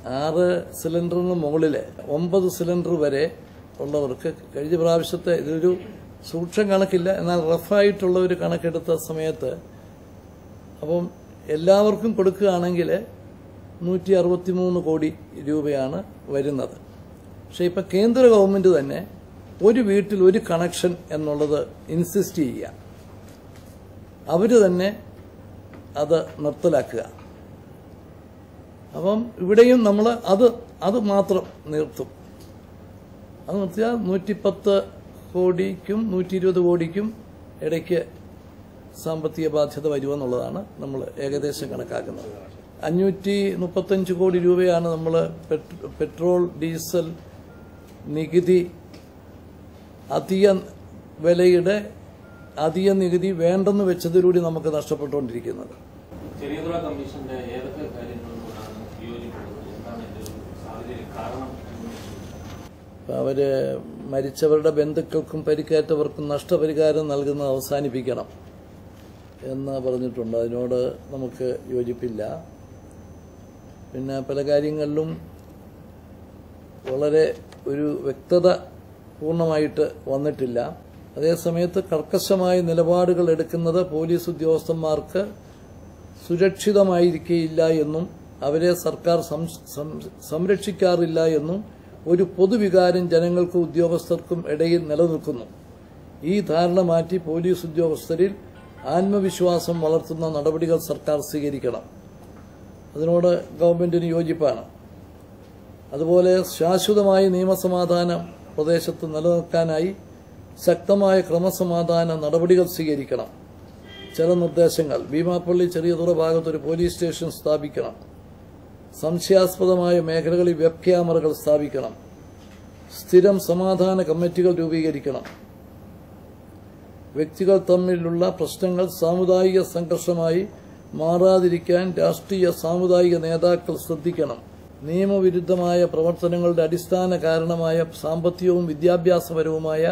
6 സിലിണ്ടറിന് മുകളിൽ 9 സിലിണ്ടർ വരെ ഉള്ളവർക്ക് കഴിഞ്ഞ പ്രാവശ്യത്തെ ഇതൊരു സൂക്ഷ്മ കണക്കില്ല, എന്നാൽ റഫായിട്ടുള്ള ഒരു കണക്കെടുത്ത സമയത്ത് അപ്പം എല്ലാവർക്കും കൊടുക്കുകയാണെങ്കിൽ 163 കോടി രൂപയാണ് വരുന്നത്. പക്ഷെ ഇപ്പം കേന്ദ്ര ഗവൺമെന്റ് തന്നെ ഒരു വീട്ടിൽ ഒരു കണക്ഷൻ എന്നുള്ളത് ഇൻസിസ്റ്റ് ചെയ്യുക, അവർ തന്നെ അത് നിർത്തലാക്കുക. അപ്പം ഇവിടെയും നമ്മൾ അത് മാത്രം നിർത്തും. അത് നിർത്തിയാൽ 110 കോടിക്കും 120 കോടിക്കും ഇടയ്ക്ക് സാമ്പത്തിക ബാധ്യത വരുമെന്നുള്ളതാണ് നമ്മൾ ഏകദേശം കണക്കാക്കുന്നത്. 535 കോടി രൂപയാണ് നമ്മൾ പെട്രോൾ ഡീസൽ നികുതി അധിക വിലയുടെ അധിക നികുതി വേണ്ടെന്ന് വെച്ചതിലൂടെ നമുക്ക് നഷ്ടപ്പെട്ടുകൊണ്ടിരിക്കുന്നത്. അവര് മരിച്ചവരുടെ ബന്ധുക്കൾക്കും പരിക്കേറ്റവർക്കും നഷ്ടപരിഹാരം നൽകുന്നത് അവസാനിപ്പിക്കണം എന്ന് പറഞ്ഞിട്ടുണ്ട്. അതിനോട് നമുക്ക് യോജിപ്പില്ല. പിന്നെ പല കാര്യങ്ങളിലും വളരെ ഒരു വ്യക്തത പൂർണ്ണമായിട്ട് വന്നിട്ടില്ല. അതേസമയത്ത് കർക്കശമായ നിലപാടുകൾ എടുക്കുന്നത് പോലീസ് ഉദ്യോഗസ്ഥന്മാർക്ക് സുരക്ഷിതമായിരിക്കില്ല എന്നും അവരെ സർക്കാർ സംരക്ഷിക്കാറില്ല എന്നും ഒരു പൊതുവികാരം ജനങ്ങൾക്കും ഉദ്യോഗസ്ഥർക്കും ഇടയിൽ നിലനിൽക്കുന്നു. ഈ ധാരണ മാറ്റി പോലീസ് ഉദ്യോഗസ്ഥരിൽ ആത്മവിശ്വാസം വളർത്തുന്ന നടപടികൾ സർക്കാർ സ്വീകരിക്കണം. അതിനോട് ഗവൺമെന്റിന് യോജിപ്പാണ്. അതുപോലെ ശാശ്വതമായ നിയമസമാധാനം പ്രദേശത്ത് നിലനിൽക്കാനായി ശക്തമായ ക്രമസമാധാന നടപടികൾ സ്വീകരിക്കണം. ചില നിർദ്ദേശങ്ങൾ: ഭീമാപ്പള്ളി ചെറിയതുറ ഭാഗത്തൊരു പോലീസ് സ്റ്റേഷൻ സ്ഥാപിക്കണം. സംശയാസ്പദമായ മേഖലകളിൽ വെബ് ക്യാമറകൾ സ്ഥാപിക്കണം. സ്ഥിരം സമാധാന കമ്മിറ്റികൾ രൂപീകരിക്കണം. വ്യക്തികൾ തമ്മിലുള്ള പ്രശ്നങ്ങൾ സാമുദായിക സംഘർഷമായി മാറാതിരിക്കാൻ രാഷ്ട്രീയ സാമുദായിക നേതാക്കൾ ശ്രദ്ധിക്കണം. നിയമവിരുദ്ധമായ പ്രവർത്തനങ്ങളുടെ അടിസ്ഥാന കാരണമായ സാമ്പത്തികവും വിദ്യാഭ്യാസപരവുമായ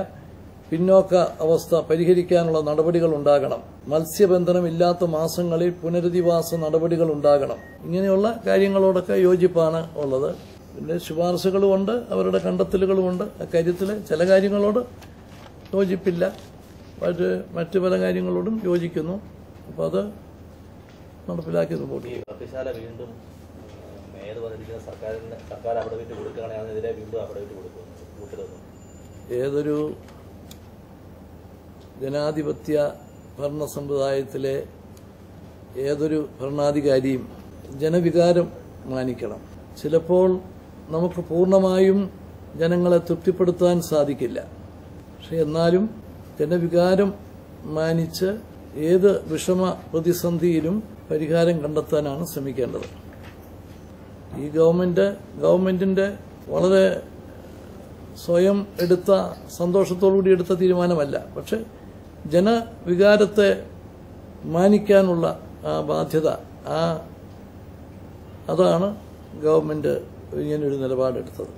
പിന്നോക്ക അവസ്ഥ പരിഹരിക്കാനുള്ള നടപടികൾ ഉണ്ടാകണം. മത്സ്യബന്ധനം ഇല്ലാത്ത മാസങ്ങളിൽ പുനരധിവാസ നടപടികൾ ഉണ്ടാകണം. ഇങ്ങനെയുള്ള കാര്യങ്ങളോടൊക്കെ യോജിപ്പാണ് ഉള്ളത്. പിന്നെ ശുപാർശകളുമുണ്ട്, അവരുടെ കണ്ടെത്തലുകളുമുണ്ട്. അക്കാര്യത്തിൽ ചില കാര്യങ്ങളോട് യോജിപ്പില്ല, മറ്റു പല കാര്യങ്ങളോടും യോജിക്കുന്നു. അപ്പോൾ അത് നടപ്പിലാക്കി മുമ്പോട്ട് പോകും. ഏതൊരു ജനാധിപത്യ ഭരണ സമ്പ്രദായത്തിലെ ഏതൊരു ഭരണാധികാരിയും ജനവികാരം മാനിക്കണം. ചിലപ്പോൾ നമുക്ക് പൂർണ്ണമായും ജനങ്ങളെ തൃപ്തിപ്പെടുത്താൻ സാധിക്കില്ല. പക്ഷെ എന്നാലും ജനവികാരം മാനിച്ച് ഏത് വിഷമ പ്രതിസന്ധിയിലും പരിഹാരം കണ്ടെത്താനാണ് ശ്രമിക്കേണ്ടത്. ഈ ഗവൺമെന്റിന്റെ വളരെ സ്വയം എടുത്ത സന്തോഷത്തോടുകൂടി എടുത്ത തീരുമാനമല്ല. പക്ഷെ ജനവികാരത്തെ മാനിക്കാനുള്ള ആ ബാധ്യത അതാണ് ഗവൺമെന്റ് ഇങ്ങനൊരു നിലപാടെടുത്തത്.